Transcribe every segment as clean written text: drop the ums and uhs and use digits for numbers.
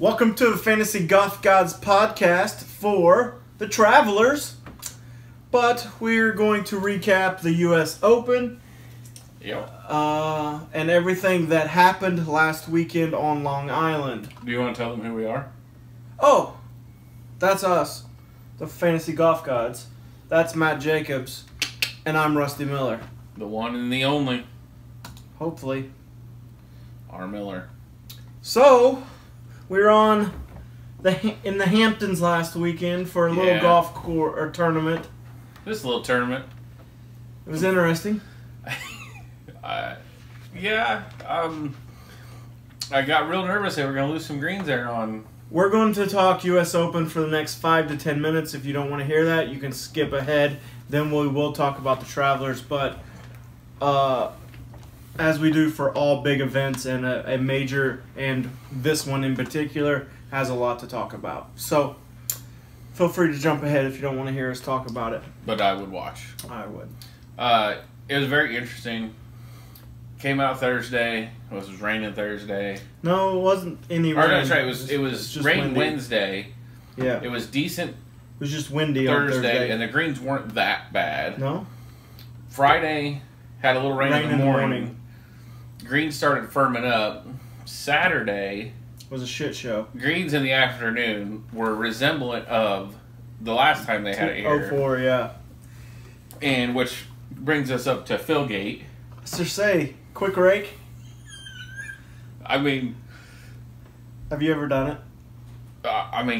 Welcome to the Fantasy Golf Gods podcast for the Travelers. But we're going to recap the U.S. Open. Yep. And everything that happened last weekend on Long Island. Do you want to tell them who we are? Oh, that's us, the Fantasy Golf Gods. That's Matt Jacobs, and I'm Rusty Miller. The one and the only. Hopefully. R. Miller. So, we were in the Hamptons last weekend for a little golf tournament. This little tournament. It was interesting. I got real nervous that we're going to lose some greens there on. We're going to talk U.S. Open for the next 5 to 10 minutes. If you don't want to hear that, you can skip ahead. Then we will talk about the Travelers. But as we do for all big events, and a major, and this one in particular, has a lot to talk about. So feel free to jump ahead if you don't want to hear us talk about it. But I would watch. I would. It was very interesting. Came out Thursday. It was raining Thursday. No, it wasn't any rain. Or no, that's right. It was just rain windy. Wednesday. Yeah. It was decent It was just windy on Thursday. and the greens weren't that bad. No? Friday had a little rain in the morning. Greens started firming up. Saturday Was a shit show. greens in the afternoon were resemblant of the last time they had it here. 04, yeah. And which brings us up to Philgate. Mr. Say, quick rake. I mean, Have you ever done it?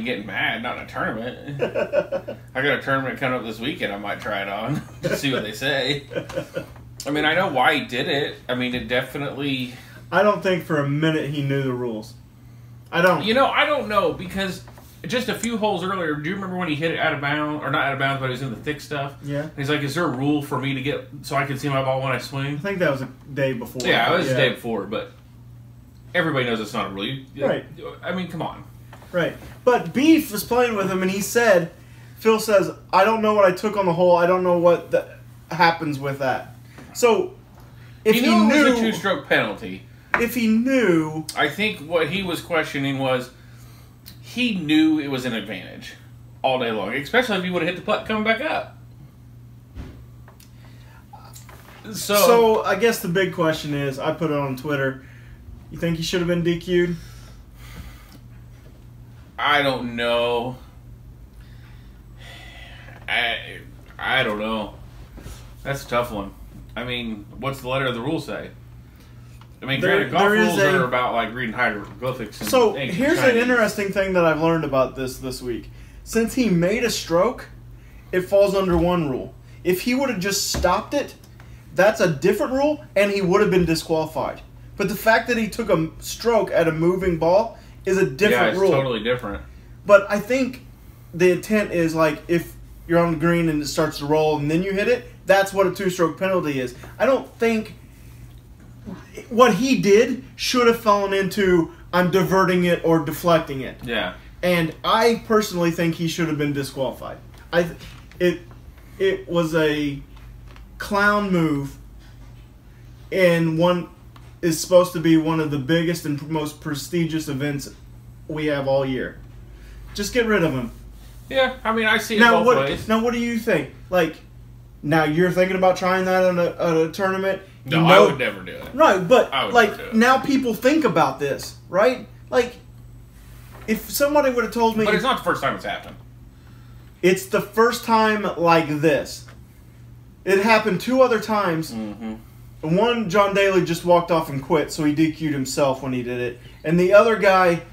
getting mad, not in a tournament. I got a tournament coming up this weekend. I might try it on to see what they say. I mean, I know why he did it. I mean, it definitely... I don't think for a minute he knew the rules. I don't. You know, I don't know, because just a few holes earlier, do you remember when he hit it out of bounds? Or not out of bounds, but he was in the thick stuff? Yeah. And he's like, is there a rule for me to get... so I can see my ball when I swing? I think that was a day before. Yeah, it was the day before, but everybody knows it's not a rule. Right. I mean, come on. Right. But Beef was playing with him, and he said, Phil says, I don't know what I took on the hole. I don't know what happens with that. So, if he knew... it was a two-stroke penalty. If he knew... I think what he was questioning was he knew it was an advantage all day long, especially if he would have hit the putt coming back up. So I guess the big question is, I put it on Twitter, you think he should have been DQ'd? I don't know. I don't know. That's a tough one. I mean, what's the letter of the rule say? I mean, granted, golf rules are about like reading hieroglyphics. And so here's an interesting thing that I've learned about this week. Since he made a stroke, it falls under one rule. If he would have just stopped it, that's a different rule, and he would have been disqualified. But the fact that he took a stroke at a moving ball is a different rule. Yeah, it's totally different. But I think the intent is like if you're on the green and it starts to roll and then you hit it, that's what a two-stroke penalty is. I don't think what he did should have fallen into I'm diverting it or deflecting it. Yeah. And I personally think he should have been disqualified. It was a clown move, and one is supposed to be one of the biggest and most prestigious events we have all year. Just get rid of him. Yeah, I mean, I see it both ways. Now, what do you think? Like, now you're thinking about trying that on a tournament? No, I would never do it. Right, but like now people think about this, right? Like, if somebody would have told me... But it's not the first time it's happened. It's the first time like this. It happened 2 other times. Mm-hmm. One, John Daly just walked off and quit, so he DQ'd himself when he did it. And the other guy,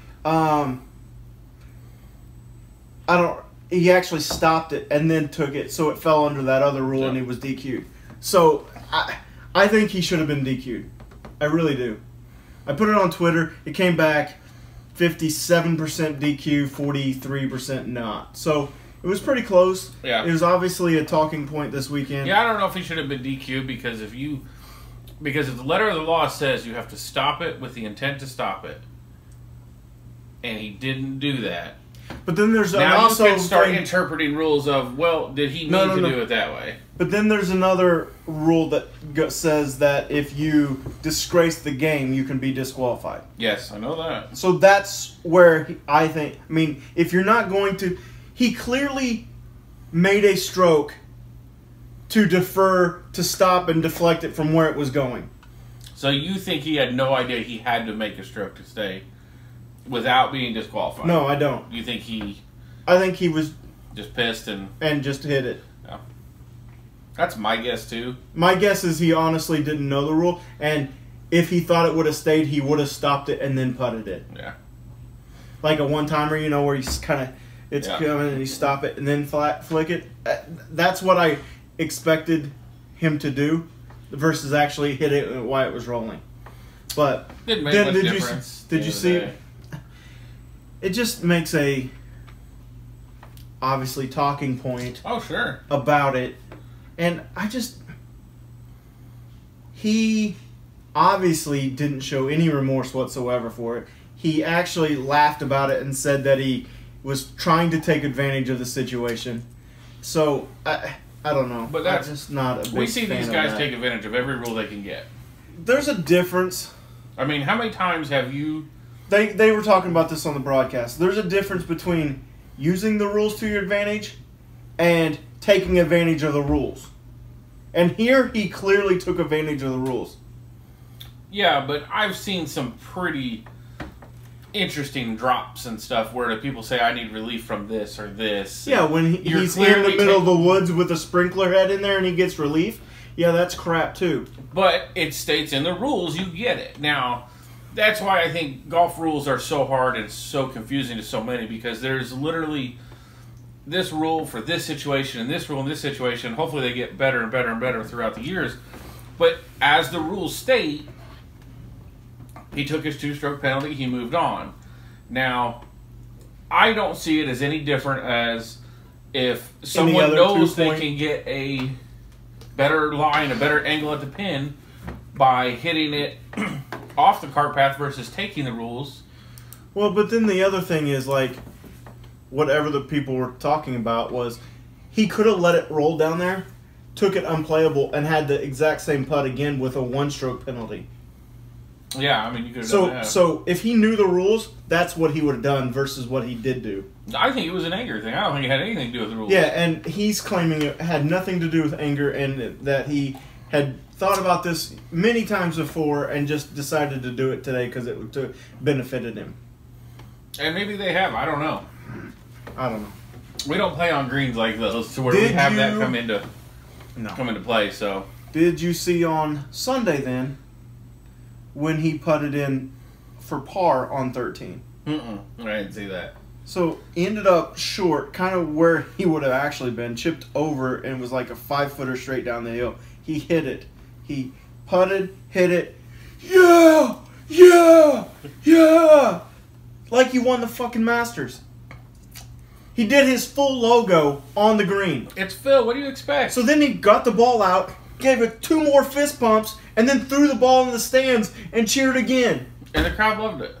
he actually stopped it and then took it, so it fell under that other rule and he was DQ'd. So, I think he should have been DQ'd. I really do. I put it on Twitter. It came back 57% DQ, 43% not. So, it was pretty close. Yeah. It was obviously a talking point this weekend. Yeah, I don't know if he should have been DQ'd because if the letter of the law says you have to stop it with the intent to stop it, and he didn't do that. But then there's now also you can start interpreting rules of, well, did he mean to do it that way? But then there's another rule that says that if you disgrace the game, you can be disqualified. Yes, I know that. So that's where I think, I mean, if you're not going to, he clearly made a stroke to defer, to stop and deflect it from where it was going. So you think he had no idea he had to make a stroke to stay without being disqualified? No, I don't. You think he... I think he was... just pissed and just hit it. Yeah. That's my guess, too. My guess is he honestly didn't know the rule, and if he thought it would have stayed, he would have stopped it and then putted it. Yeah. Like a one-timer, you know, where he's kind of... It's coming and you stop it and then flick it. That's what I expected him to do versus actually hit it while it was rolling. But didn't make much difference. Did you see? It just makes a obviously talking point. Oh, sure. About it, and he obviously didn't show any remorse whatsoever for it. He actually laughed about it and said that he was trying to take advantage of the situation. So I don't know. But that's I'm just not a big we see fan these of guys that. take advantage of every rule they can get. There's a difference. I mean, how many times have you... They were talking about this on the broadcast. There's a difference between using the rules to your advantage and taking advantage of the rules. And here he clearly took advantage of the rules. Yeah, but I've seen some pretty interesting drops and stuff where the people say, I need relief from this or this. Yeah, when he's in the middle of the woods with a sprinkler head in there and he gets relief, yeah, that's crap too. But it states in the rules you get it. Now, that's why I think golf rules are so hard and so confusing to so many, because there's literally this rule for this situation and this rule in this situation. Hopefully they get better and better and better throughout the years. But as the rules state, he took his 2-stroke penalty, he moved on. Now, I don't see it as any different as if someone knows they can get a better line, a better angle at the pin by hitting it off the cart path versus taking the rules. Well, but then the other thing is, like, whatever the people were talking about was he could have let it roll down there, took it unplayable, and had the exact same putt again with a 1-stroke penalty. Yeah, I mean, you could have done that. So if he knew the rules, that's what he would have done versus what he did do. I think it was an anger thing. I don't think it had anything to do with the rules. Yeah, and he's claiming it had nothing to do with anger and that he had thought about this many times before and just decided to do it today because it benefited him. And maybe they have. I don't know. I don't know. We don't play on greens like those to where we have that come into play. So did you see on Sunday then when he putted in for par on 13? I didn't see that. So he ended up short, kind of where he would have actually been, chipped over, and was like a 5-footer straight down the hill. He hit it. He putted, hit it. Yeah! Yeah! Yeah! Like he won the fucking Masters. He did his full logo on the green. It's Phil. What do you expect? So then he got the ball out, gave it 2 more fist pumps, and then threw the ball in the stands and cheered again. And the crowd loved it.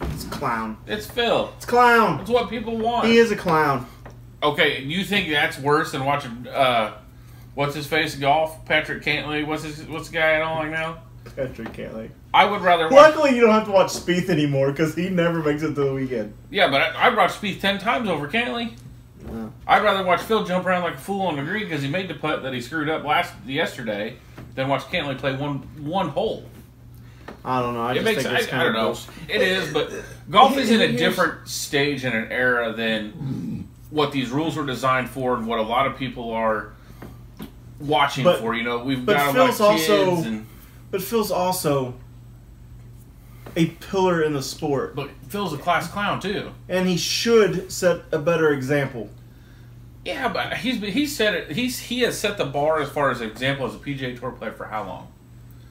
It's a clown. It's Phil. It's clown. It's what people want. He is a clown. Okay, you think that's worse than watching what's his face golf? Patrick Cantley. What's the guy I don't like now? Patrick Cantley. I would rather watch... Luckily, you don't have to watch Spieth anymore because he never makes it to the weekend. Yeah, but I'd watch Spieth 10 times over Cantley. Yeah. I'd rather watch Phil jump around like a fool on the green because he made the putt that he screwed up yesterday than watch Cantley play one hole. I don't know. I don't know. It is, but golf is in a different stage and an era than what these rules were designed for and what a lot of people are watching for. You know, we've got a lot of kids. But Phil's also a pillar in the sport. But Phil's a class clown, too. And he should set a better example. Yeah, but he has set the bar as far as an example as a PGA Tour player for how long?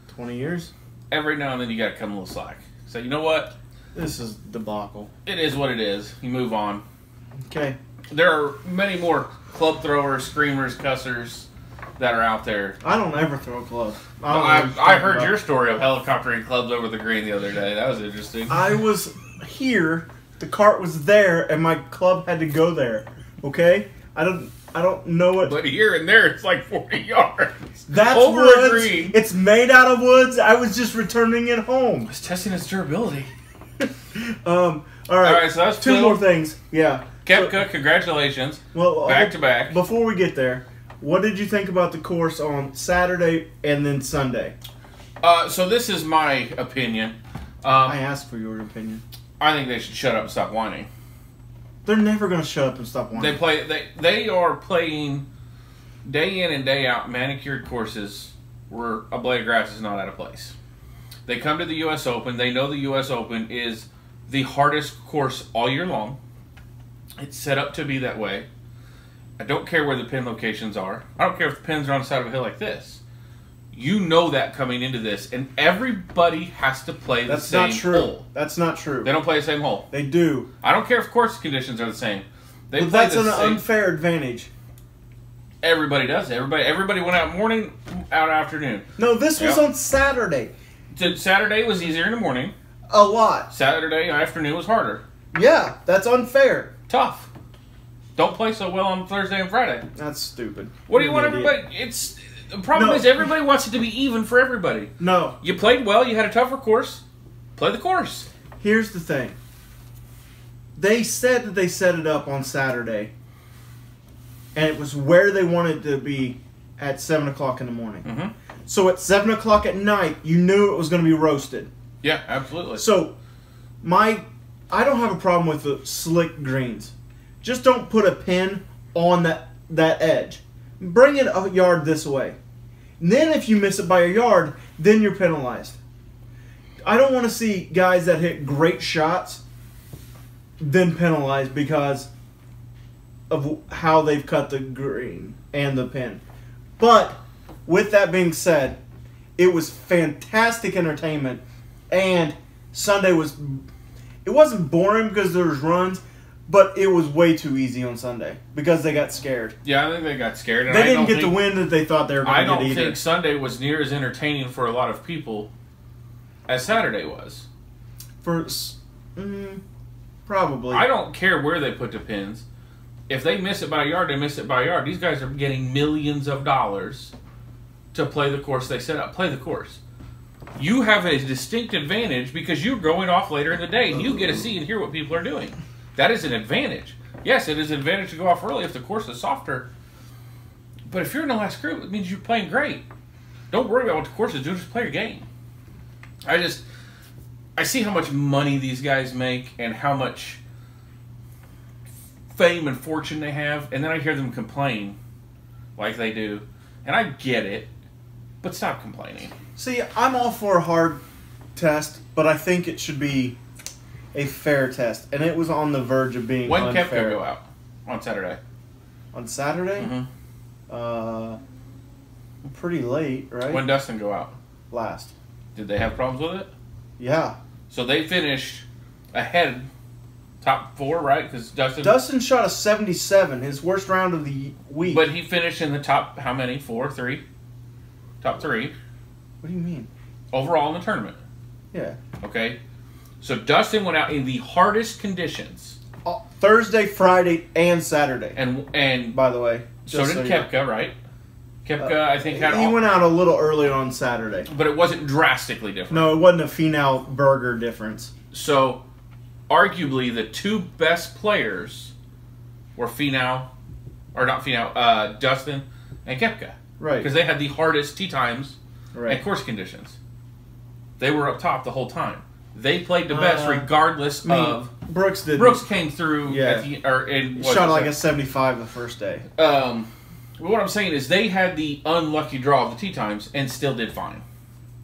20 years? Every now and then you got to come a little slack. So, you know what? This is debacle. It is what it is. You move on. Okay. There are many more club throwers, screamers, cussers that are out there. I don't ever throw a club. I heard your story of helicoptering clubs over the green the other day. That was interesting. I was here The cart was there, and my club had to go there. Okay, I don't know what. But here and there, it's like 40 yards. That's over woods. a green. It's made out of woods. I was just returning it home. It's testing its durability. All right, so that's two more things. Yeah. Koepka, congratulations. Well, back to back. Before we get there, what did you think about the course on Saturday and then Sunday? So this is my opinion. I asked for your opinion. I think they should shut up and stop whining. They're never going to shut up and stop whining. They are playing day in and day out manicured courses where a blade of grass is not out of place. They come to the U.S. Open. They know the U.S. Open is the hardest course all year long. It's set up to be that way. I don't care where the pin locations are. I don't care if the pins are on the side of a hill like this. You know that coming into this, and everybody has to play the same hole. That's not true. They don't play the same hole. They do. I don't care if course conditions are the same. But that's an unfair advantage. Everybody does. Everybody went out morning, out afternoon. No, this was on Saturday. Saturday was easier in the morning. A lot. Saturday afternoon was harder. Yeah, that's unfair. Tough. Don't play so well on Thursday and Friday. That's stupid. What do you want everybody? The problem is everybody wants it to be even for everybody. No. You played well. You had a tougher course. Play the course. Here's the thing. They said that they set it up on Saturday, and it was where they wanted to be at 7 o'clock in the morning. Mm-hmm. So at 7 o'clock at night, you knew it was going to be roasted. Yeah, absolutely. So I don't have a problem with the slick greens. Just don't put a pin on that edge. Bring it a yard this way. And then if you miss it by a yard, then you're penalized. I don't want to see guys that hit great shots then penalized because of how they've cut the green and the pin. But with that being said, it was fantastic entertainment, and Sunday it wasn't boring because there was runs, but it was way too easy on Sunday because they got scared. Yeah, I think they got scared. They didn't get the win that they thought they were going to get either. I don't think Sunday was near as entertaining for a lot of people as Saturday was. Probably. I don't care where they put the pins. If they miss it by a yard, they miss it by a yard. These guys are getting millions of dollars to play the course they set up. Play the course. You have a distinct advantage because you're going off later in the day and you get to see and hear what people are doing. That is an advantage. Yes, it is an advantage to go off early if the course is softer. But if you're in the last group, it means you're playing great. Don't worry about what the course is doing. Just play your game. I see how much money these guys make and how much fame and fortune they have, and then I hear them complain like they do. And I get it, but stop complaining. See, I'm all for a hard test, but I think it should be a fair test, and it was on the verge of being unfair. When Koepka go out? On Saturday. On Saturday? Mm-hmm. Pretty late, right? When Dustin go out? Last. Did they have problems with it? Yeah. So they finished ahead, top 4, right? Because Dustin shot a 77, his worst round of the week. But he finished in the top, how many? 4, 3? Top 3. What do you mean? Overall in the tournament. Yeah. Okay. So Dustin went out in the hardest conditions. Thursday, Friday, and Saturday. And by the way, so did Koepka, right? Koepka, I think, he went out a little earlier on Saturday. But it wasn't drastically different. No, it wasn't a Finau burger difference. So, arguably, the two best players were Dustin and Koepka. Right. Because they had the hardest tee times and course conditions. They were up top the whole time. They played the best regardless of... Brooks did. Brooks came through shot like a 75 the first day. What I'm saying is they had the unlucky draw of the tee times and still did fine.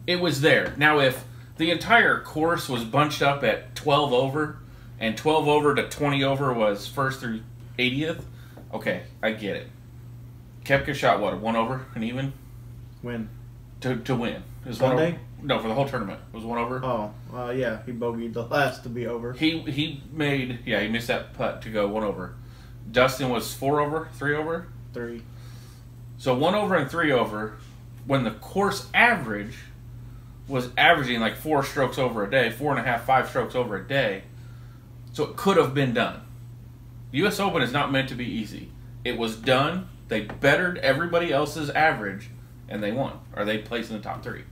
It was there. Now, if the entire course was bunched up at 12 over and 12 over to 20 over was first through 80th, okay, I get it. Koepka shot, what, 1 over and even? Win. To win. It was Sunday? 1 over. No, for the whole tournament. It was 1 over. Oh, yeah. He bogeyed the last to be over. He missed that putt to go 1 over. Dustin was 4 over, 3 over? 3. So 1 over and 3 over, when the course average was averaging like 4 strokes over a day, 4.5, 5 strokes over a day, So it could have been done. The U.S. Open is not meant to be easy. It was done. They bettered everybody else's average, and they won. Or they placed in the top 3.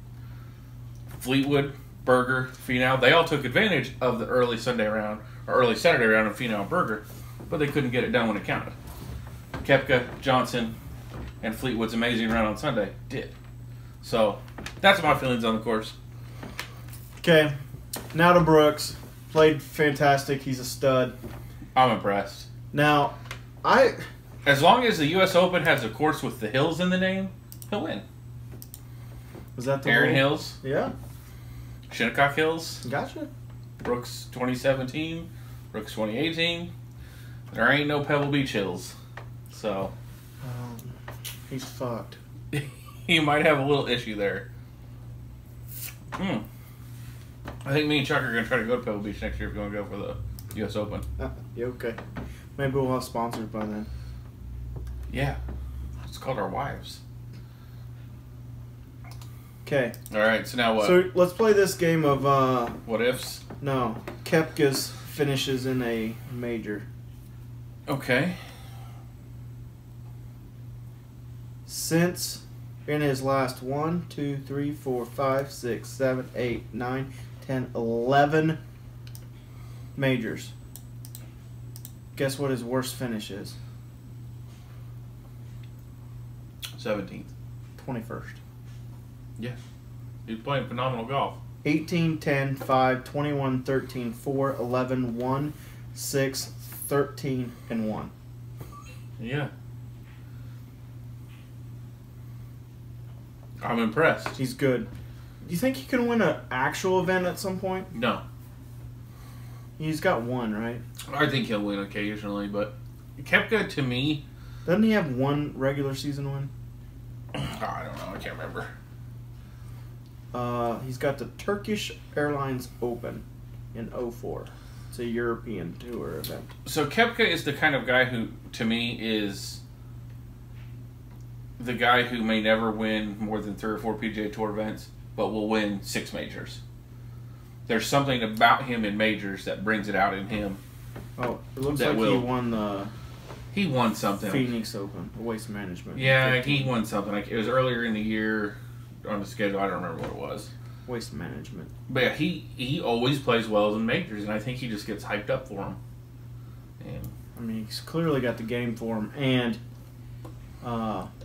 Fleetwood, Berger, Finau, they all took advantage of the early Sunday round, or early Saturday round of Finau and Berger, but they couldn't get it done when it counted. Koepka, Johnson, and Fleetwood's amazing run on Sunday did. So, that's my feelings on the course. Okay, now to Brooks. Played fantastic. He's a stud. I'm impressed. Now, as long as the U.S. Open has a course with the hills in the name, he'll win. Was that the Erin Hills? Yeah. Shinnecock Hills? Gotcha. Brooks 2017, Brooks 2018. There ain't no Pebble Beach Hills. So. He's fucked. He might have a little issue there. I think me and Chuck are going to try to go to Pebble Beach next year if you want to go for the U.S. Open. Yeah, okay. Maybe we'll have sponsors by then. Yeah. It's called our wives. Okay. All right, so now what? So let's play this game of... what ifs? No. Koepka's finishes in a major. Okay. Since in his last 1, 2, 3, 4, 5, 6, 7, 8, 9, 10, 11 majors. Guess what his worst finish is? 17th. 21st. Yeah. He's playing phenomenal golf. 18, 10, 5, 21, 13, 4, 11, 1, 6, 13, and 1. Yeah. I'm impressed. He's good. Do you think he can win an actual event at some point? No. He's got one, right? I think he'll win occasionally, but Koepka, to me... Doesn't he have one regular season win? I don't know. I can't remember. He's got the Turkish Airlines Open in 04. It's a European tour event. So Koepka is the kind of guy who, to me, is the guy who may never win more than 3 or 4 PGA Tour events, but will win 6 majors. There's something about him in majors that brings it out in him. Oh, it looks like he won the... He won something. Phoenix Open, Waste Management. Yeah, 15. He won something. Like, it was earlier in the year on the schedule. I don't remember what it was. Waste Management. But yeah, he always plays well in majors, and I think he just gets hyped up for him. And I mean, he's clearly got the game for him, and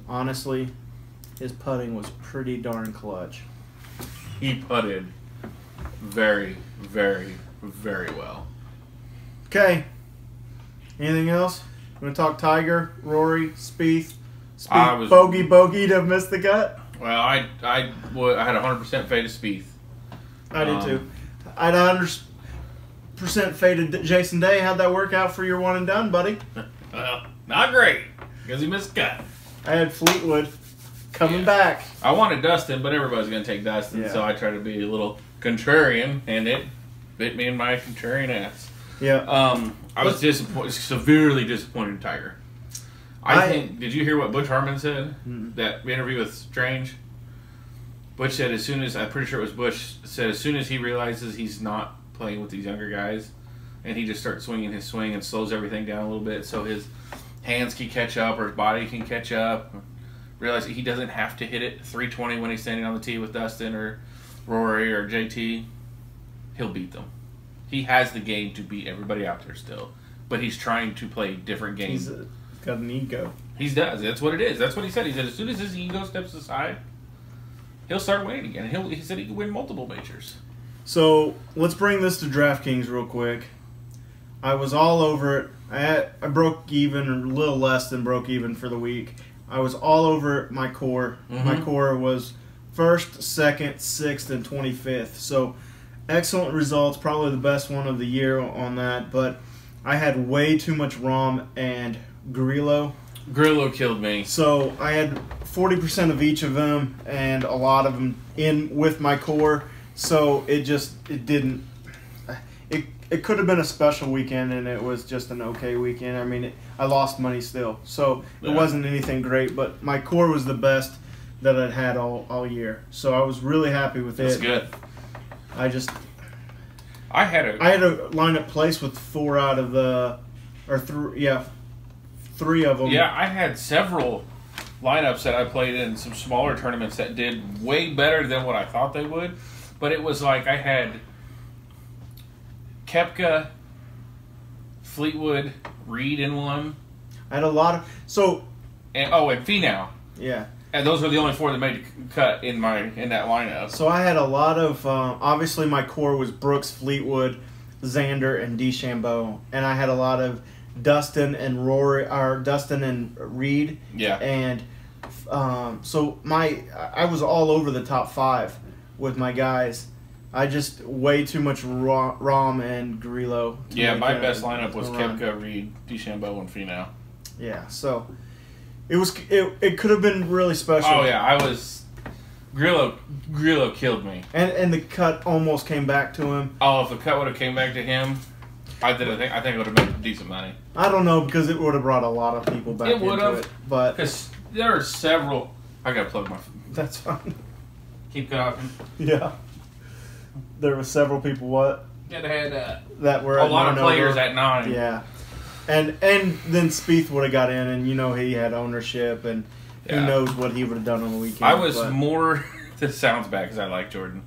honestly, his putting was pretty darn clutch. He putted very, very, very well. Okay. Anything else? You want to talk Tiger, Rory, Spieth? Bogey to miss the cut? Well, I had 100% fade of Spieth. I did too. I had 100% faded Jason Day. How'd that work out for your one and done, buddy? Well, not great, because he missed the cut. I had Fleetwood coming back. I wanted Dustin, but everybody's going to take Dustin, so I tried to be a little contrarian, and it bit me in my contrarian ass. Yeah. I was severely disappointed in Tiger. I think, did you hear what Butch Harmon said? That interview with Strange? Butch said I'm pretty sure it was Butch, said as soon as he realizes he's not playing with these younger guys, and he just starts swinging his swing and slows everything down a little bit so his hands can catch up or his body can catch up, realize that he doesn't have to hit it 320 when he's standing on the tee with Dustin or Rory or JT, he'll beat them. He has the game to beat everybody out there still, but he's trying to play different games. He's got an ego. He does. That's what it is. That's what he said. He said as soon as his ego steps aside, he'll start winning again. He said he can win multiple majors. So let's bring this to DraftKings real quick. I was all over it. I broke even, or a little less than broke even for the week. I was all over my core. My core was 1st, 2nd, 6th, and 25th. So excellent results. Probably the best one of the year on that. But I had way too much Rahm and Grillo. Grillo killed me. So I had 40% of each of them, and a lot of them in with my core. So it could have been a special weekend, and it was just an okay weekend. I mean, I lost money still, so it wasn't anything great. But my core was the best that I'd had all year, so I was really happy with it. That's good. I had a lineup place with 4 out of the, or 3 of them. Yeah, I had several lineups that I played in some smaller tournaments that did way better than what I thought they would. But it was like I had Koepka, Fleetwood, Reed in one. I had a lot of and Finau. Yeah. And those were the only 4 that made the cut in that lineup. So I had a lot of obviously my core was Brooks, Fleetwood, Xander, and DeChambeau, and I had a lot of Dustin and Reed. Yeah. And so I was all over the top 5 with my guys. I just way too much Rahm and Grillo. Yeah, my best lineup was Koepka, Reed, DeChambeau, and Finau. Yeah, so it could have been really special. Oh yeah, Grillo killed me. And the cut almost came back to him. Oh, if the cut would have came back to him, I think it would have made decent money. I don't know, because it would have brought a lot of people back into it. But because there are several. I gotta plug my. That's fine. Keep talking. Yeah. There were several people. What? Yeah, they had that were a lot of players at 9. Yeah. And then Spieth would have got in, and he had ownership, and who knows what he would have done on the weekend. I was more. This sounds bad because I like Jordan.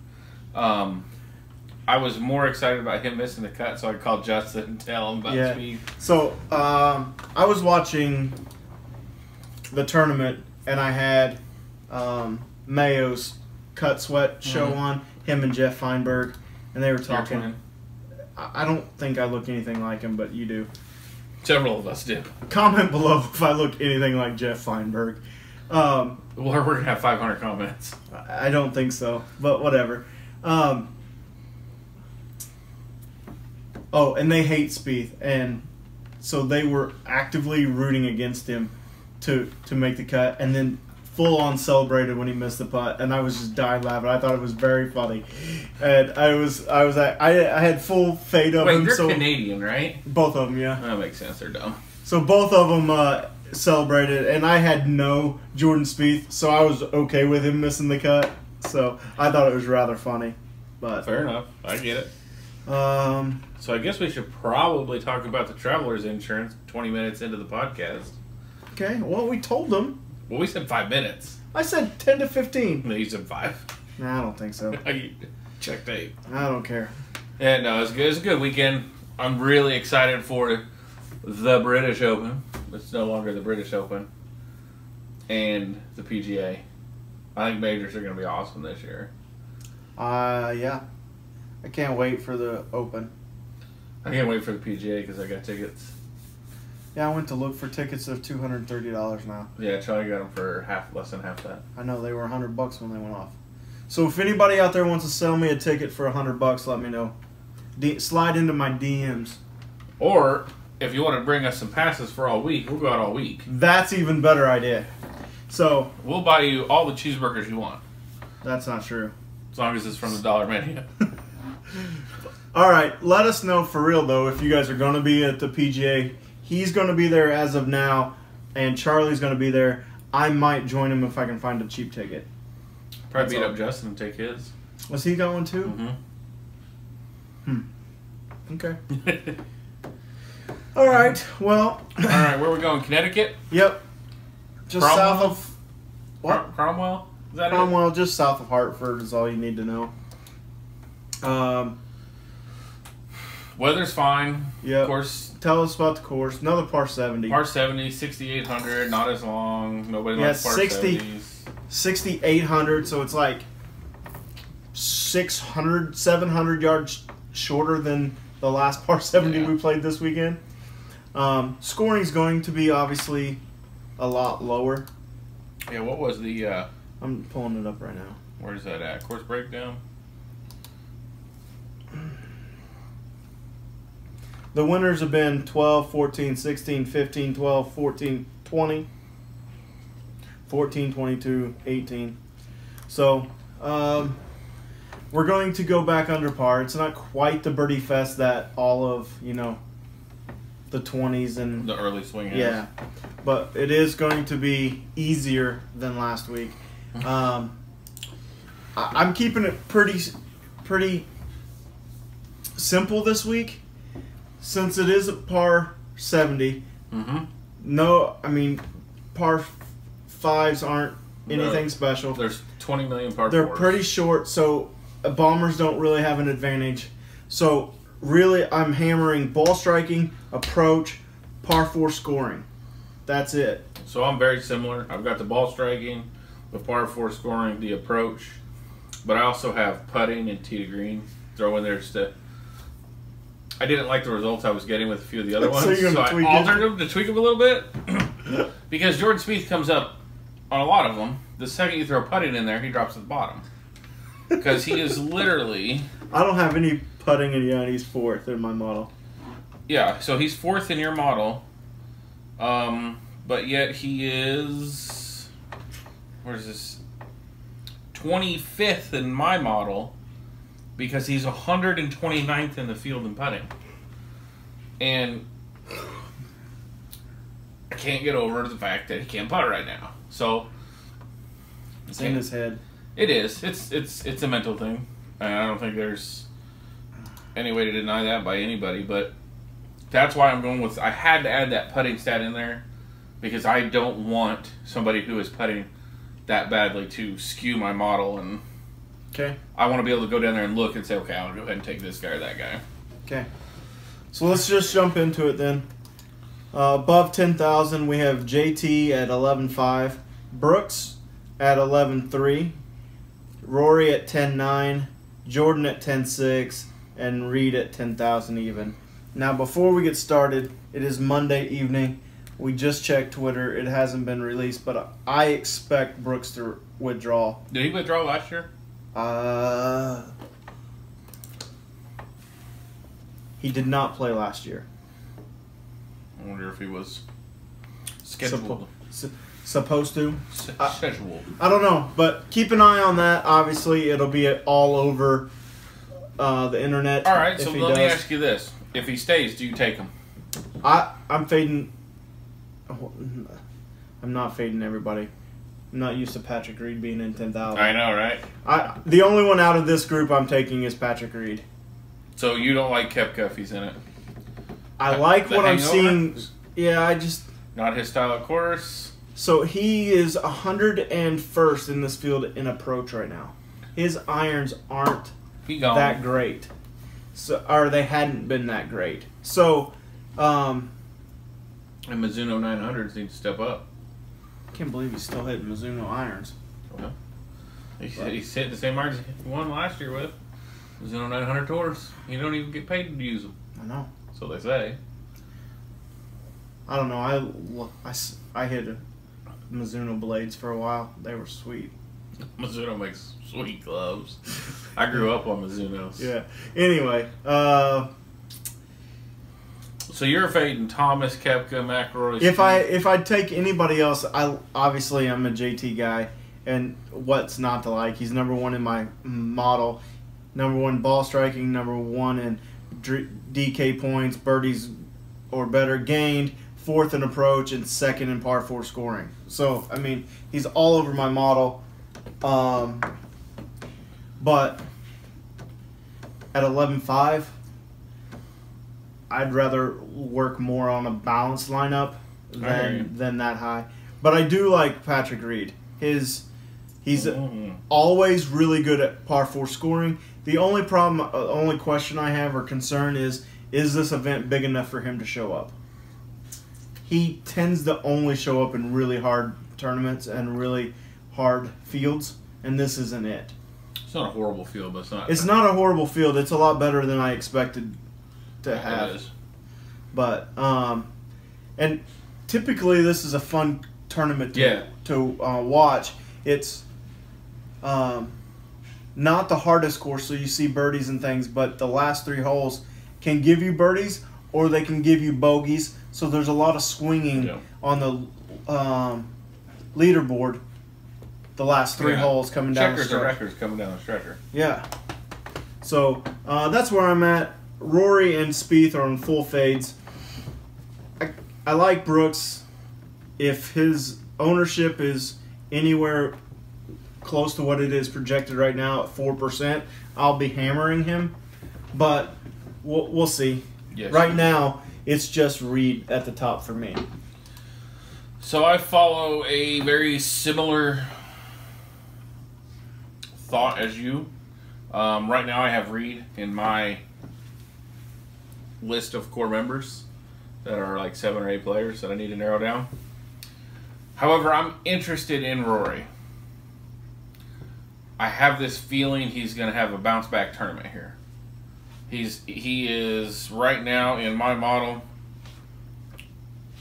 I was more excited about him missing the cut, so I called Justin and tell him about Spieth. So I was watching the tournament, and I had Mayo's Cut Sweat show on, him and Jeff Feinberg, and they were talking. I don't think I look anything like him, but you do. Several of us do. Comment below if I look anything like Jeff Feinberg. Well, we're going to have 500 comments. I don't think so, but whatever. And they hate Spieth, and so they were actively rooting against him to make the cut, and then full on celebrated when he missed the putt, and I was just dying laughing. I thought it was very funny, and I had full fade of him. Wait, they're so Canadian, right? Both of them, yeah. That makes sense. They're dumb. So both of them celebrated, and I had no Jordan Spieth, so I was okay with him missing the cut. So I thought it was rather funny. But fair enough, I get it. So I guess we should probably talk about the traveler's insurance 20 minutes into the podcast. Okay, well, we told them. Well, we said 5 minutes. I said 10 to 15. No, you said 5. Nah, I don't think so. Check tape. I don't care. Yeah, no, it's good. It's a good weekend. I'm really excited for the British Open. It's no longer the British Open. And the PGA. I think majors are going to be awesome this year. Yeah. I can't wait for the Open. I can't wait for the PGA because I got tickets. Yeah, I went to look for tickets of $230 now. Yeah, Charlie got them for less than half that. I know, they were $100 when they went off. So if anybody out there wants to sell me a ticket for $100, let me know. Slide into my DMs. Or if you want to bring us some passes for all week, we'll go out all week. That's even better idea. So we'll buy you all the cheeseburgers you want. That's not true. As long as it's from the dollar menu. All right, let us know for real though if you guys are going to be at the PGA. He's going to be there as of now, and Charlie's going to be there. I might join him if I can find a cheap ticket. Probably beat up Justin and take his. Was he going too? Mm-hmm. Okay. All right. Well. All right. Where are we going? Connecticut. Yep. Just Cromwell? south of what? Cromwell. Is that Cromwell, just south of Hartford is all you need to know. Weather's fine. Yeah. Of course. Tell us about the course. Another par 70. Par 70, 6,800. Not as long. Nobody likes par 70s. 6,800. So it's like 600, 700 yards shorter than the last par 70 we played this weekend. Scoring's going to be obviously a lot lower. Yeah. What was the? I'm pulling it up right now. Where's that at? Course breakdown. The winners have been 12, 14, 16, 15, 12, 14, 20, 14, 22, 18. So, we're going to go back under par. It's not quite the birdie fest that all of, the 20s and... The early swing is. Yeah. But it is going to be easier than last week. I'm keeping it pretty simple this week, since it is a par 70. Mm-hmm. No, I mean, par 5s aren't anything special. There's 20 million par 4s. They're pretty short, so bombers don't really have an advantage. So really, I'm hammering ball striking, approach, par 4 scoring. That's it. So I'm very similar. I've got the ball striking, the par 4 scoring, the approach, but I also have putting and tee to green. Throw in there just to. I didn't like the results I was getting with a few of the other ones, so I altered them to tweak them a little bit. Because Jordan Spieth comes up on a lot of them. The second you throw putting in there, he drops at the bottom. Because he is literally... I don't have any putting in yet. He's 4th in my model. Yeah, so he's 4th in your model. But yet he is... Where is this? 25th in my model. Because he's 129th in the field in putting. And I can't get over the fact that he can't putt right now. So it's in his head. It is. It's a mental thing. And I don't think there's any way to deny that by anybody. But that's why I'm going with... I had to add that putting stat in there. Because I don't want somebody who is putting that badly to skew my model. And okay. I want to be able to go down there and look and say, okay, I'll go ahead and take this guy or that guy. Okay. So let's just jump into it then. Above 10,000, we have JT at 11.5, Brooks at 11.3, Rory at 10.9, Jordan at 10.6, and Reed at 10,000 even. Now, before we get started, it is Monday evening. We just checked Twitter. It hasn't been released, but I expect Brooks to withdraw. Did he withdraw last year? He did not play last year. I wonder if he was scheduled. Supposed to. Scheduled. I don't know, but keep an eye on that. Obviously, it'll be all over the internet. All right, so let me ask you this. If he stays, do you take him? I'm fading. I'm not fading everybody. I'm not used to Patrick Reed being in 10,000. I know, right? The only one out of this group I'm taking is Patrick Reed. So you don't like Koepka if he's in it? I like what I'm seeing. Yeah, I just... Not his style of course. So he is 101st in this field in approach right now. His irons aren't that great. So, or they hadn't been that great. So... and Mizuno 900s need to step up. I can't believe he's still hitting Mizuno irons. Well, he's hitting the same irons he won last year with. Mizuno 900 tours. You don't even get paid to use them. I know. So they say. I don't know. I hit Mizuno blades for a while. They were sweet. Mizuno makes sweet gloves. I grew up on Mizunos. Yeah. Anyway. So you're fading Thomas, Koepka, McIlroy. If I take anybody else, I'm a JT guy, and what's not to like? He's number 1 in my model, number 1 ball striking, number 1 in DK points, birdies or better gained, 4th in approach, and 2nd in par 4 scoring. So I mean, he's all over my model, but at 11.5. I'd rather work more on a balanced lineup than that high. But I do like Patrick Reed. He's always really good at par 4 scoring. The only only question I have or concern is this event big enough for him to show up? He tends to only show up in really hard tournaments and really hard fields, and this isn't it. It's not a horrible field, but it's not. It's not a horrible field. It's a lot better than I expected to have. It is. But and typically this is a fun tournament to watch. It's not the hardest course, so you see birdies and things, but the last 3 holes can give you birdies or they can give you bogeys. So there's a lot of swinging on the leaderboard. The last 3 holes coming down the stretcher. Checkers or records coming down the stretcher. Yeah. So that's where I'm at. Rory and Spieth are on full fades. I like Brooks. If his ownership is anywhere close to what it is projected right now at 4%, I'll be hammering him. But We'll see. Yes. Right now, it's just Reed at the top for me. So I follow a very similar thought as you. Right now I have Reed in my list of core members that are like 7 or 8 players that I need to narrow down. However, I'm interested in Rory. I have this feeling he's going to have a bounce back tournament here. He is right now in my model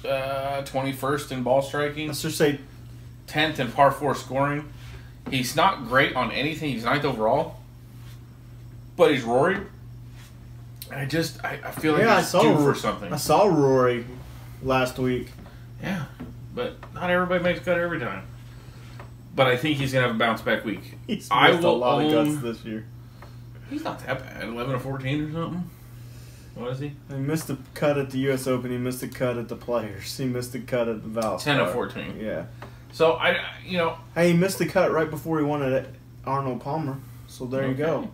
21st in ball striking. Let's just say 10th in par 4 scoring. He's not great on anything. He's 9th overall. But he's Rory. I feel like he's due for something. I saw Rory last week. Yeah. But not everybody makes cut every time. But I think he's going to have a bounce back week. He's missed a lot of guts this year. He's not that bad. 11 or 14 or something. What is he? He missed the cut at the U.S. Open. He missed the cut at the Players. He missed the cut at the Valspar. 10 or 14. Yeah. So, Hey, he missed the cut right before he won it at Arnold Palmer. So there you go.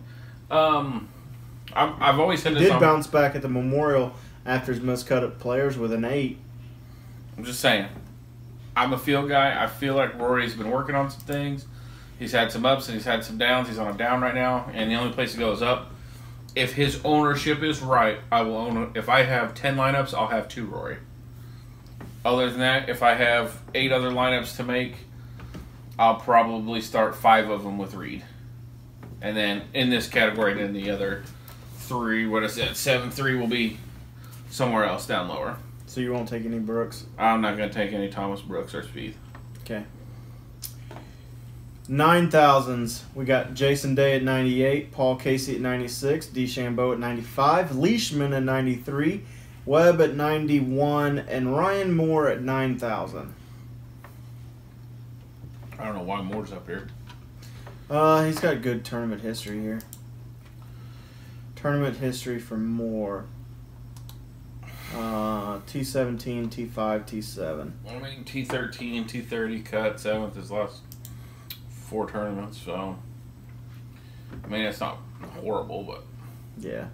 I've always said he this. Did bounce back at the Memorial after his missed cut at Players with an 8. I'm just saying. I'm a feel guy. I feel like Rory's been working on some things. He's had some ups and he's had some downs. He's on a down right now, and the only place to go is up. If his ownership is right, I will own it. If I have 10 lineups, I'll have 2 Rory. Other than that, if I have 8 other lineups to make, I'll probably start 5 of them with Reed. And then in this category, then the other 3, 7-3 will be somewhere else down lower. So you won't take any Brooks? I'm not going to take any Thomas Brooks or Spieth. Okay. 9,000s. We got Jason Day at 98, Paul Casey at 96, DeChambeau at 95, Leishman at 93, Webb at 91, and Ryan Moore at 9,000. I don't know why Moore's up here. He's got good tournament history here. Tournament history for Moore. T17, T5, T7. I mean, T13, T30 cut, 7th his last 4 tournaments, so I mean it's not horrible, but yeah.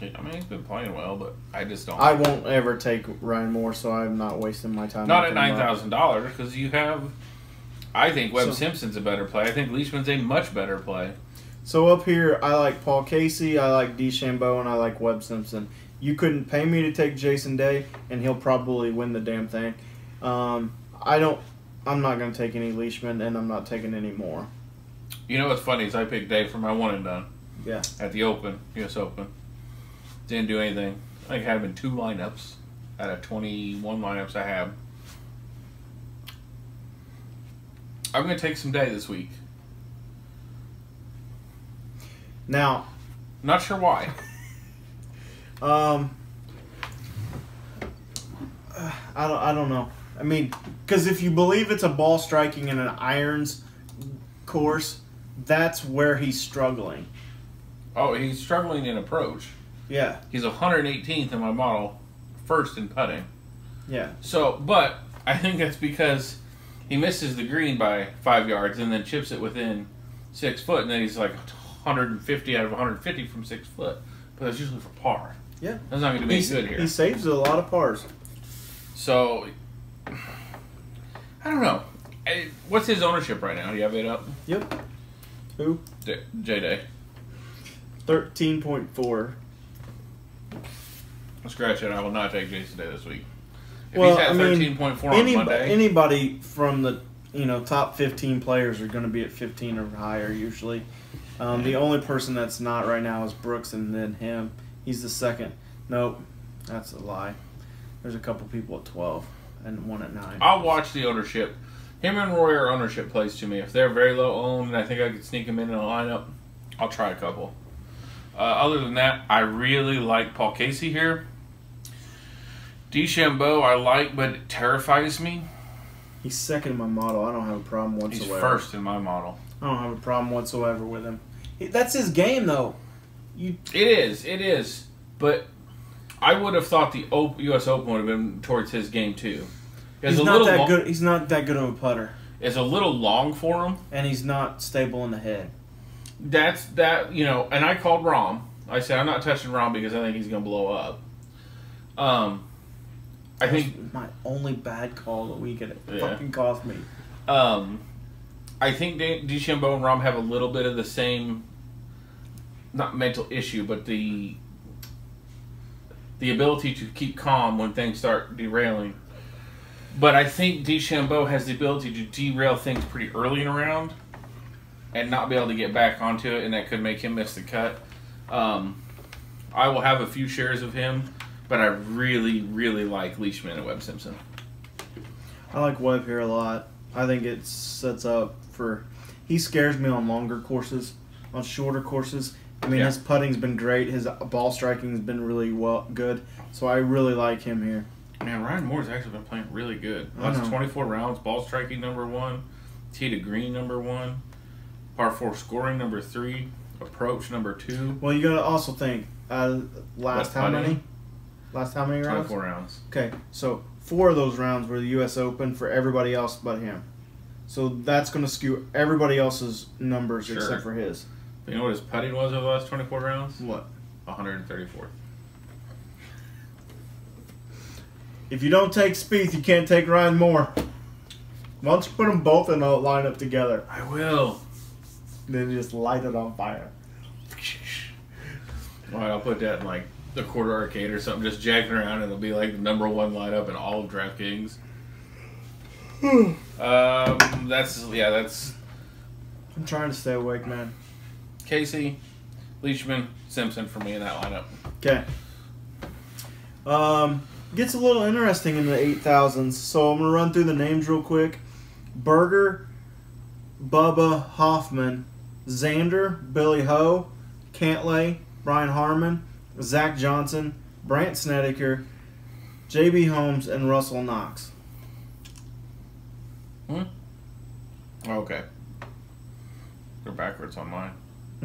I mean he's been playing well, but I just don't. I won't ever take Ryan Moore, so I'm not wasting my time. Not at $9,000 because you have. I think Webb Simpson's a better play. I think Leishman's a much better play. So up here, I like Paul Casey, I like DeChambeau, and I like Webb Simpson. You couldn't pay me to take Jason Day, and he'll probably win the damn thing. I'm not going to take any Leishman, and I'm not taking any more. You know what's funny is I picked Dave for my one and done. Yeah. At the Open, U.S. Open. Didn't do anything. I think I had him in 2 lineups out of 21 lineups I have. I'm going to take some Day this week. Now. Not sure why. I don't know. I mean, because if you believe it's a ball striking and an irons course, that's where he's struggling. Oh, he's struggling in approach. Yeah. He's 118th in my model, first in putting. Yeah. So, but I think that's because he misses the green by 5 yards and then chips it within 6 foot, and then he's like 150 out of 150 from 6 foot. But that's usually for par. Yeah. That's not going to be good here. He saves a lot of pars. So, I don't know. What's his ownership right now? Do you have it up? Yep. Who? J-Day. 13.4. Scratch it. I will not take Jason Day this week. If Well, he's at 13.4 on Monday. Anybody from the top 15 players are going to be at 15 or higher usually. The only person that's not right now is Brooks, and then him. He's the second. Nope, that's a lie. There's a couple people at 12 and one at 9. I'll watch the ownership. Him and Roy are ownership plays to me. If they're very low owned and I think I could sneak them in a lineup, I'll try a couple. Other than that, I really like Paul Casey here. DeChambeau I like, but it terrifies me. He's second in my model. I don't have a problem whatsoever. He's first in my model. I don't have a problem whatsoever with him. That's his game, though. It is. But I would have thought the U.S. Open would have been towards his game, too. He's not that good. He's not that good of a putter. It's a little long for him. And he's not stable in the head. And I called Rahm. I said I'm not touching Rahm because I think he's going to blow up. I think my only bad call of the week, and it fucking cost me. I think DeChambeau and Rahm have a little bit of the same, not mental issue, but the ability to keep calm when things start derailing. But I think DeChambeau has the ability to derail things pretty early in a round and not be able to get back onto it, and that could make him miss the cut. I will have a few shares of him, but I really, really like Leishman and Webb Simpson. I like Webb here a lot. I think it sets up for... He scares me on longer courses. On shorter courses, I mean, his putting's been great. His ball striking's been really good. So I really like him here. Man, Ryan Moore's actually been playing really good. Last 24 rounds, ball striking number 1, tee to green number 1, par 4 scoring number 3, approach number 2. Well, you got to also think, last how many rounds? 24 rounds. Okay, so 4 of those rounds were the U.S. Open for everybody else but him. So that's going to skew everybody else's numbers except for his. You know what his putting was over the last 24 rounds? What? 134th. If you don't take Spieth, you can't take Ryan Moore. Why don't you put them both in a lineup together? I will. Then just light it on fire. Alright, I'll put that in like the quarter arcade or something, just jacking around, and it'll be like the number 1 lineup in all of DraftKings. That's. I'm trying to stay awake, man. Casey, Leishman, Simpson for me in that lineup. Okay. Gets a little interesting in the 8,000s, so I'm going to run through the names real quick. Berger, Bubba, Hoffman, Xander, Billy Ho, Cantlay, Brian Harmon, Zach Johnson, Brant Snedeker, J.B. Holmes, and Russell Knox. Okay. They're backwards on mine.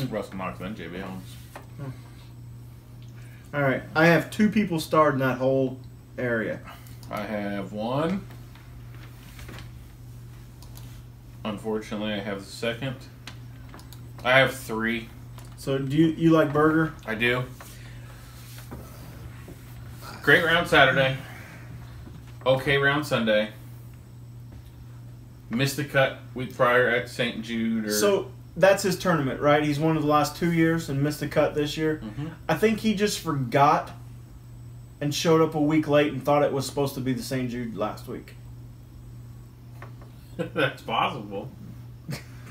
Russell Knox, then J.B. Holmes. All right. I have 2 people starred in that whole area. I have 1. Unfortunately, I have the second. I have 3. So do you like Berger? I do. Great round Saturday. Okay round Sunday. Missed the cut week prior at St. Jude. So that's his tournament, right? He's won of the last 2 years and missed the cut this year. Mm-hmm. I think he just forgot and showed up a week late and thought it was supposed to be the St. Jude last week. That's possible.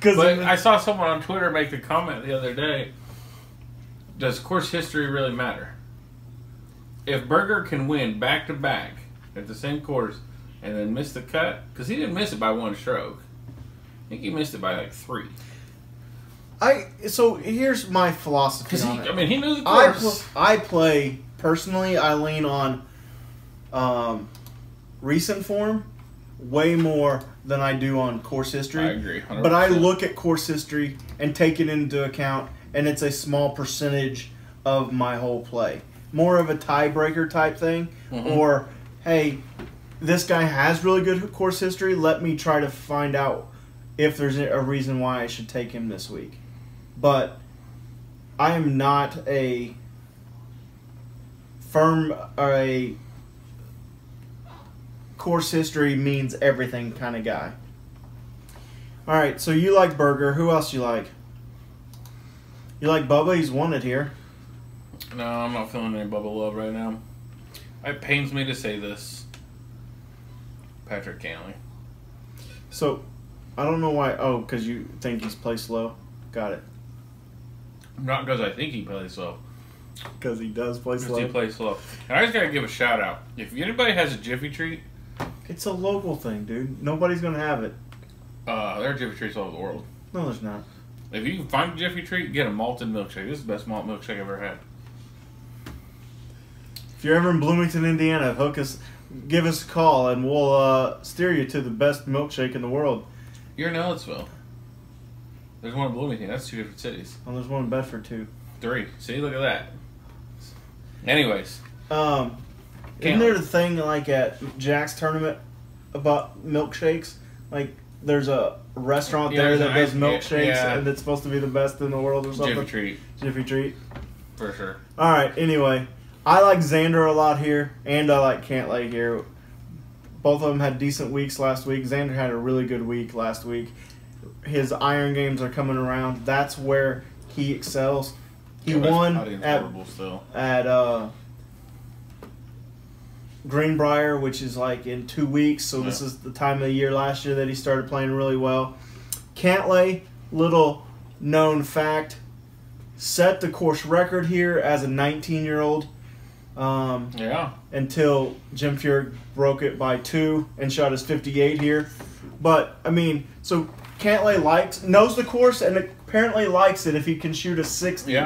But I saw someone on Twitter make the comment the other day, does course history really matter? If Berger can win back-to-back at the same course and then miss the cut, because he didn't miss it by 1 stroke. I think he missed it by like 3. So here's my philosophy on it. I mean, he knew the course. I play, personally, I lean on recent form way more than I do on course history. I agree, 100%. But I look at course history and take it into account, and it's a small percentage of my whole play. More of a tiebreaker type thing, or, hey, this guy has really good course history, let me try to find out if there's a reason why I should take him this week. But I am not a firm or a course history means everything kind of guy. All right, so you like Berger. Who else you like? You like Bubba? He's won it here. No, I'm not feeling any Bubba love right now. It pains me to say this. Patrick Cantlay. So, I don't know why. Oh, because you think he's play slow? Got it. Not because I think he plays slow. Because he does play slow. Because he plays slow. And I just got to give a shout out. If anybody has a Jiffy Treat. It's a local thing, dude. Nobody's going to have it. There are Jiffy Treats all over the world. No, there's not. If you can find a Jiffy Treat, get a malted milkshake. This is the best malt milkshake I've ever had. If you're ever in Bloomington, Indiana, give us a call, and we'll steer you to the best milkshake in the world. You're in Ellettsville. There's one in Bloomington. That's 2 different cities. Oh, there's one in Bedford, too. 3. See, look at that. Anyways. Isn't there the thing, like, at Jack's tournament about milkshakes? Like, there's a restaurant there that does milkshakes, and it's supposed to be the best in the world or something? Jiffy Treat. Jiffy Treat. For sure. All right. Anyway, I like Xander a lot here, and I like Cantlay here. Both of them had decent weeks last week. Xander had a really good week last week. His iron games are coming around. That's where he excels. He won at Greenbrier, which is like in 2 weeks. So this is the time of the year last year that he started playing really well. Cantlay, little known fact, set the course record here as a 19-year-old. Until Jim Furyk broke it by 2 and shot his 58 here. But, I mean, so Cantlay knows the course and apparently likes it if he can shoot a 60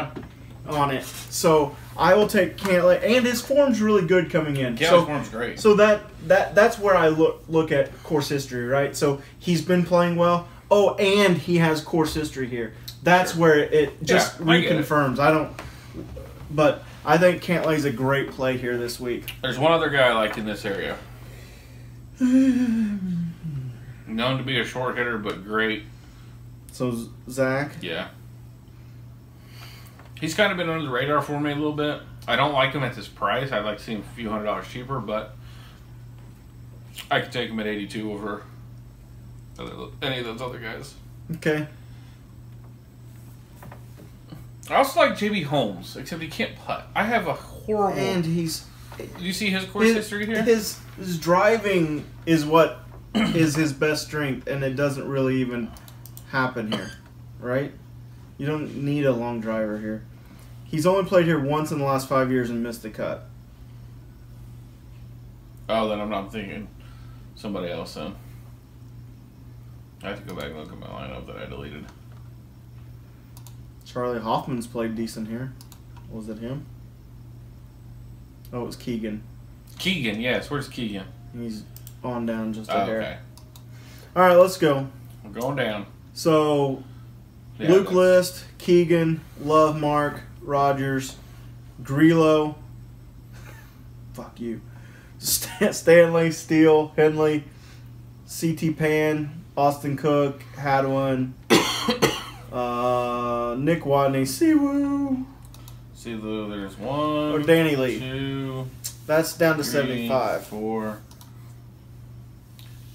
on it. So I will take Cantlay, and his form's really good coming in. Yeah, his form's great. So that's where I look at course history, right? So he's been playing well. Oh, and he has course history here. That's where it just reconfirms. But I think Cantlay's a great play here this week. There's one other guy I like in this area. Known to be a short hitter, but great. So, Zach? Yeah. He's kind of been under the radar for me a little bit. I don't like him at this price. I'd like to see him a few $100s cheaper, but I could take him at 82 over any of those other guys. Okay. I also like J.B. Holmes, except he can't putt. I have a horrible... And do you see his course history here? His driving is what is his best strength, and it doesn't really even happen here, right? You don't need a long driver here. He's only played here once in the last 5 years and missed the cut. Oh, then I'm not thinking somebody else then. I have to go back and look at my lineup that I deleted. Charlie Hoffman's played decent here. Was it him? Oh, it was Keegan. Keegan, yes. Where's Keegan? He's on down just a hair. Okay. All right, let's go. I'm going down. So, Luke List, Keegan, Love Mark, Rogers, Grillo. Fuck you. Stanley, Steele, Henley, CT Pan, Austin Cook, Hadwin, Nick Wadney, Siwoo. Siwoo, there's 1. Or Danny Lee. 2. That's down to 3, 75. 4.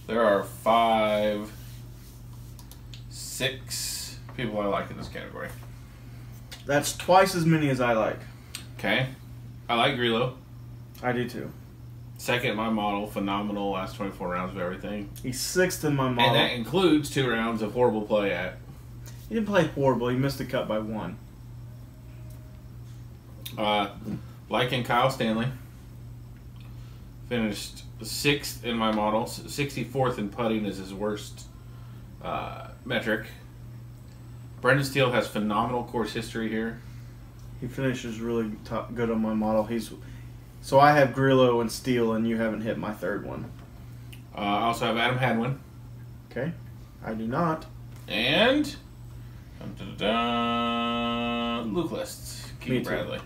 There are 5, 6 people I like in this category. That's twice as many as I like. Okay. I like Grillo. I do too. Second in my model, phenomenal last 24 rounds of everything. He's 6th in my model. And that includes 2 rounds of horrible play at. He didn't play horrible. He missed the cut by 1. Liking Kyle Stanley. Finished 6th in my model. 64th in putting is his worst metric. Brendan Steele has phenomenal course history here. He finishes really good on my model. So I have Grillo and Steele, and you haven't hit my third one. I also have Adam Hadwin. Okay. I do not. And Luke List. Me too. Bradley.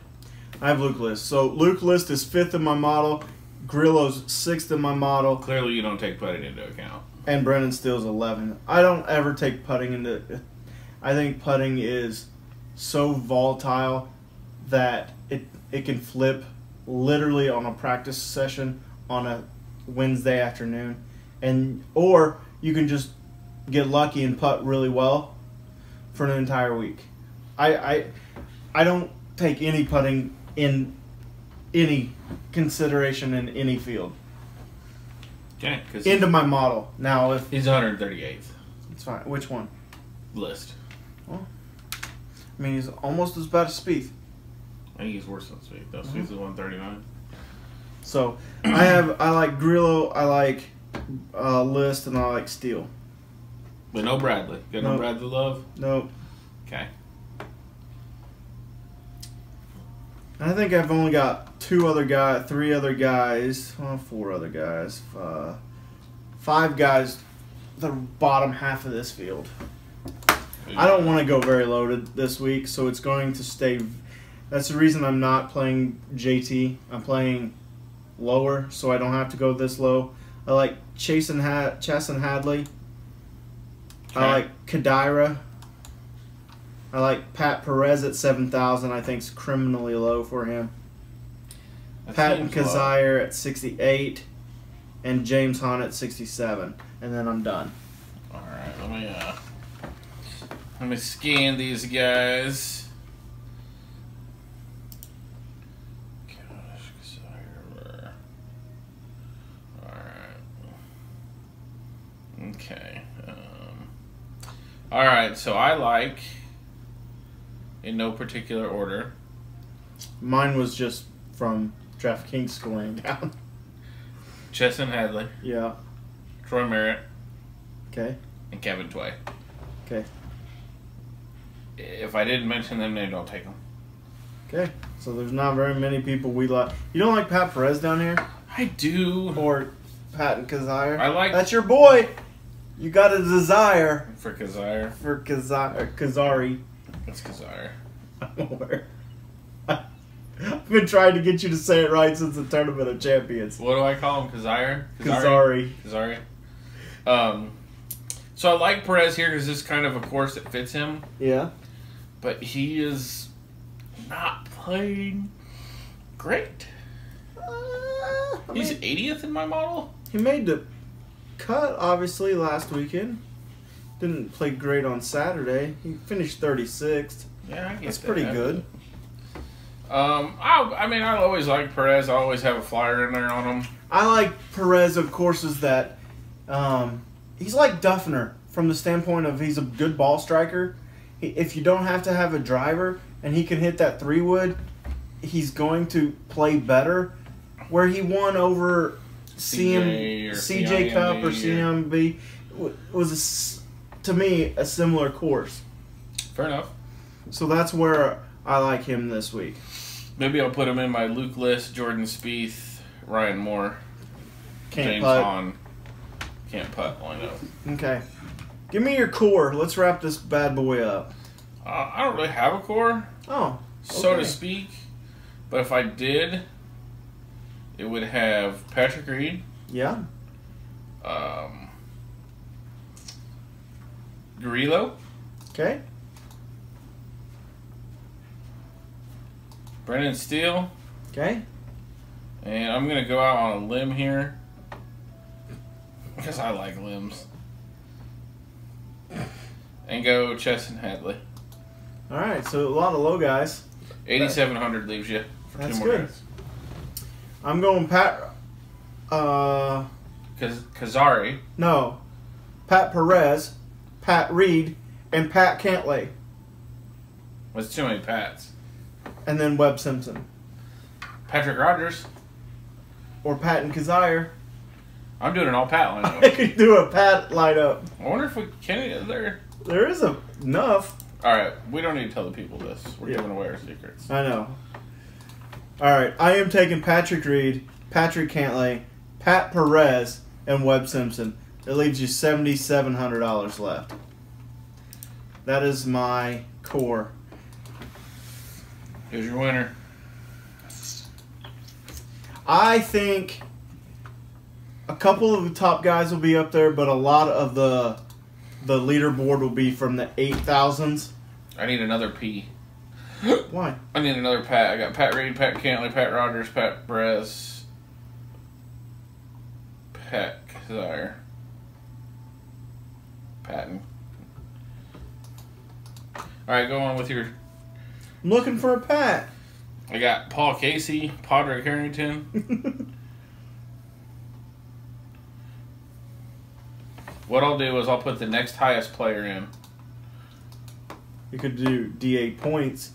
I have Luke List. So Luke List is 5th in my model. Grillo's 6th in my model. Clearly you don't take putting into account. And Brendan Steele's 11. I don't ever take putting into... I think putting is so volatile that it can flip literally on a practice session on a Wednesday afternoon. Or you can just get lucky and putt really well for an entire week. I don't take any putting in any consideration in any field. Okay. Into my model. Now, if he's 138th. It's fine. Which one? List. Well, I mean, he's almost as bad as Spieth. I think he's worse than Spieth. No, Spieth is 139. So, I like Grillo, I like List, and I like Steele. But no Bradley. Got no Bradley love? Nope. Okay. I think I've only got 4 other guys, 5 guys, the bottom half of this field. I don't want to go very loaded this week, so it's going to stay. That's the reason I'm not playing JT. I'm playing lower, so I don't have to go this low. I like Chasson Hadley. Okay. I like Kadira. I like Pat Perez at 7,000. I think is criminally low for him. Patton Kizzire at 68, and James Hunt at 67, and then I'm done. All right, let me scan these guys. Gosh, Kizzire. All right. Okay. All right, so I like, in no particular order. Mine was just from DraftKings scoring down. Chesson Hadley, Yeah. Troy Merritt, Okay. and Kevin Tway. Okay. If I didn't mention them, then don't take them. Okay. So there's not very many people we like. You don't like Pat Perez down here? I do. Or Patton Kizzire? I like... That's your boy. You got a desire For Kizzire. for Kizzari. It's Kizzire. I'm aware. I've been trying to get you to say it right since the Tournament of Champions. What do I call him? Kizzire? Kizzari. Kizzari. So I like Perez here because this is kind of a course that fits him. Yeah. But he is not playing great. He's 80th in my model. He made the cut, obviously, last weekend. Didn't play great on Saturday. He finished 36th. Yeah, I get That's that. pretty good. I always like Perez. I always have a flyer in there on him. I like Perez of courses that he's like Duffner from the standpoint of he's a good ball striker. If you don't have to have a driver and he can hit that 3-wood, he's going to play better. Where he won over CJ Cup or CMB was, to me, a similar course. Fair enough. So that's where I like him this week. Maybe I'll put him in my Luke List, Jordan Spieth, Ryan Moore, James putt. Hahn. Can't putt, I know. Okay. Give me your core. Let's wrap this bad boy up. I don't really have a core, Oh, so to okay. speak. But if I did, it would have Patrick Reed, Yeah. Grillo, Okay. Brendan Steele, Okay. and I'm going to go out on a limb here because I like limbs. And go Chesson Hadley. All right. So a lot of low guys. 8,700 leaves you for That's 2 more good. guys. I'm going Pat. Kizzari. No. Pat Perez, Pat Reed, and Pat Cantlay, That's too many Pats. and then Webb Simpson Patrick Rogers. or Patton Kizzire. I'm doing an all Pat I lineup. could do a Pat lineup. I wonder if we can there. There is enough. All right, we don't need to tell the people this. We're Yeah. giving away our secrets. I know. All right. I am taking Patrick Reed, Patrick Cantlay, Pat Perez, and Webb Simpson. It leaves you $7,700 left. That is my core. Here's your winner. I think a couple of the top guys will be up there, but a lot of the leaderboard will be from the 8,000s. I need another P. Why? I need another Pat. I got Pat Reed, Pat Cantley, Pat Rogers, Pat Perez, Pat Kizzire, Patton. All right, go on with your. I'm looking for a Pat. I got Paul Casey, Padraig Harrington. What I'll do is I'll put the next highest player in. You could do D8 points.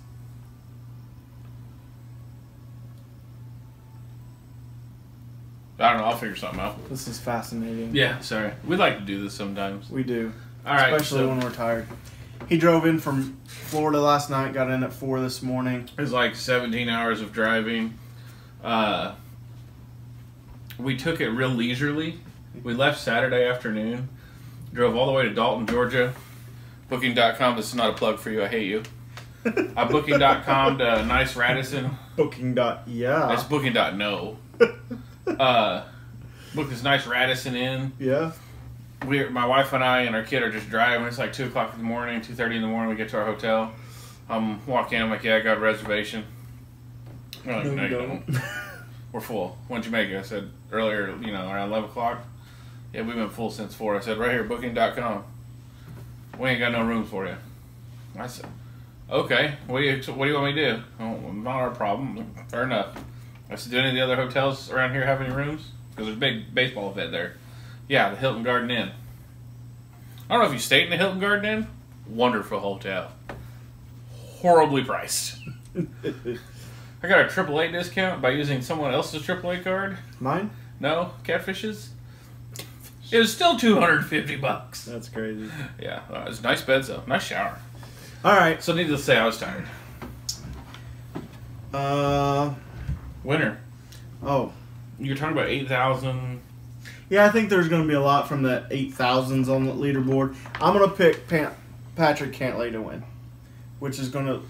I don't know. I'll figure something out. This is fascinating. Yeah, sorry. We like to do this sometimes. We do. All right, Especially so when we're tired. He drove in from Florida last night, got in at 4 this morning. it was like 17 hours of driving. We took it real leisurely. We left Saturday afternoon, drove all the way to Dalton, Georgia. Booking.com, this is not a plug for you, I hate you. Booking.com to Nice Radisson. Yeah. That's Booking.no. Booked this nice Radisson in. Yeah. My wife and I and our kid are just driving. It's like 2 o'clock in the morning, 2:30 in the morning. We get to our hotel. Walk in, I'm like, yeah, I got a reservation. They're like, No, no, you you don't. We're full. When'd you make it? I said, earlier, around 11 o'clock. Yeah, we've been full since 4. I said, right here, booking.com. We ain't got no rooms for you. I said, okay, what do you want me to do? Oh, well, not our problem. Fair enough. I said, do any of the other hotels around here have any rooms? Because there's a big baseball event there. Yeah, the Hilton Garden Inn. I don't know if you stayed in the Hilton Garden Inn. Wonderful hotel. Horribly priced. I got a AAA discount by using someone else's AAA card. Mine? No, Catfish's. It was still $250. That's crazy. Yeah, it was nice beds though. Nice shower. All right. So needless to say, I was tired. Winner. Oh. You're talking about 8,000. Yeah, I think there's going to be a lot from the 8,000s on the leaderboard. I'm going to pick Patrick Cantlay to win, which is going to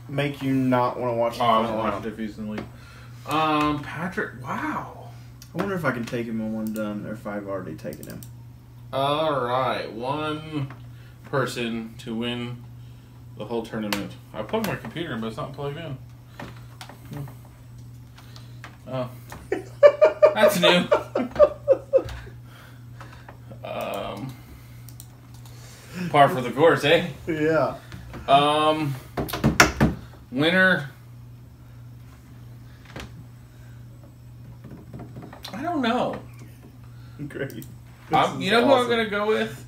make you not want to watch the I final won't watch round. it if he's in the league. Patrick, wow. I wonder if I can take him in one done or if I've already taken him. All right, one person to win the whole tournament. I plugged my computer in, but it's not plugged in. Oh, that's new. Par for the course, eh? Yeah. Winner. I don't know. Great. You know who I'm going to go with?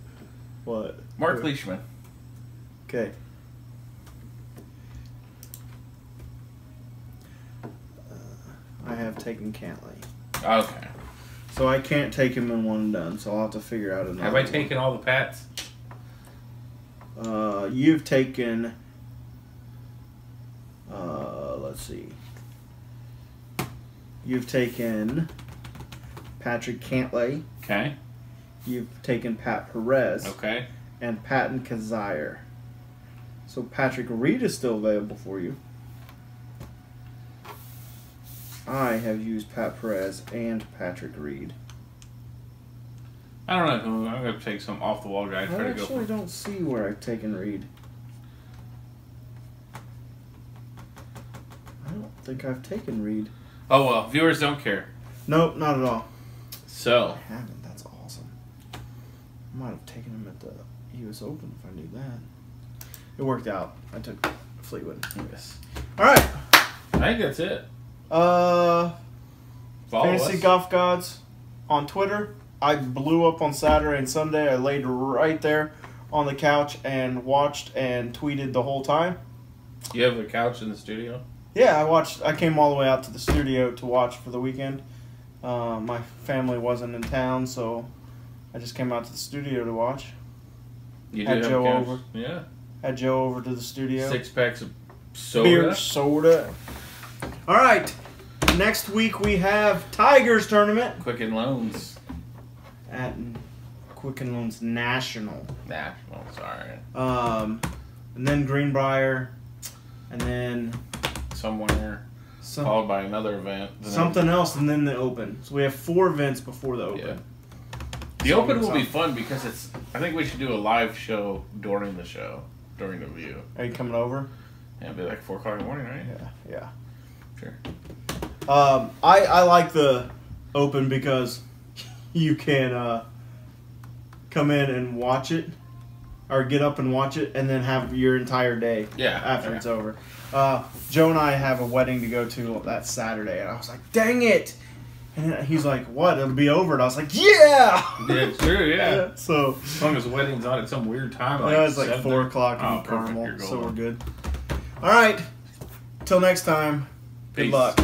What? Mark Leishman. Okay. I have taken Cantlay. Okay. So I can't take him in one done, so I'll have to figure out another Have I one. taken all the Pats? You've taken... let's see. You've taken Patrick Cantlay. Okay. You've taken Pat Perez. Okay. And Patton Kazire. So Patrick Reed is still available for you. I have used Pat Perez and Patrick Reed. I don't know who. I'm going to take some off the wall guy and try I to go actually for. don't see where I've taken Reed. I don't think I've taken Reed. Oh, well. Viewers don't care. Nope, not at all. So. I haven't. That's awesome. I might have taken him at the U.S. Open if I knew that. It worked out. I took Fleetwood. Yes. All right. I think that's it. Follow Fantasy us. Golf Gods on Twitter. I blew up on Saturday and Sunday. I laid right there on the couch and watched and tweeted the whole time. You have a couch in the studio? Yeah, I watched. I came all the way out to the studio to watch for the weekend. My family wasn't in town, so I just came out to the studio to watch. You Had do have Joe a couch? over. Yeah. Had Joe over to the studio. 6 packs of soda. Beer, soda. All right. Next week we have Tigers tournament Quicken Loans. at Quicken Loans National. National, sorry. And then Greenbrier, and then Somewhere. Followed by another event. something else, and then the Open. So we have 4 events before the Open. Yeah. The Open will be fun because it's. I think we should do a live show during the show, during the view. Are you coming over? Yeah, it'll be like 4 o'clock in the morning, right? Yeah. Sure. I like the Open because you can come in and watch it, or get up and watch it, and then have your entire day after it's over. Joe and I have a wedding to go to that Saturday, and I was like, dang it! And he's like, what? It'll be over. And I was like, yeah! Yeah, it's true, yeah. So, as long as the wedding's not at some weird time. Like it's like 4 o'clock in perfect, Carmel, you're so golden. we're good. All right. Till next time, good Peace. luck.